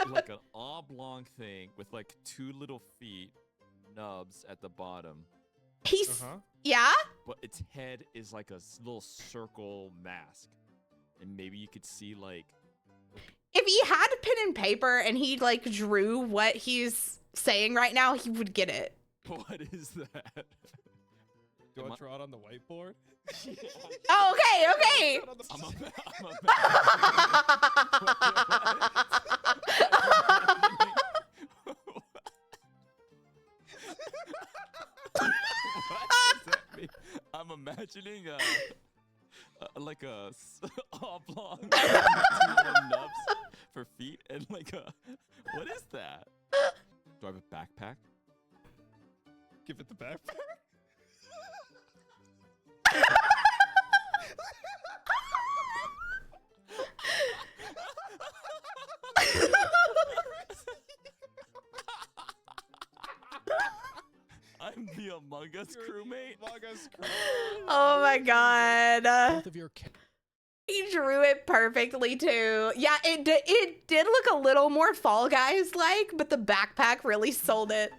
like an oblong thing with like 2 little feet, nubs at the bottom. He's yeah. But its head is like a little circle mask, and maybe you could see like. If he had pen and paper and he like drew what he's saying right now, he would get it. What is that? Do I draw it on the whiteboard? Oh, okay. I'm imagining like a oblong nubs for feet and like a what is that? Do I have a backpack? Give it the backpack. I'm the Among Us crewmate. Oh my god. Both of your He drew it perfectly too. Yeah, it did look a little more Fall Guys like, but the backpack really sold it.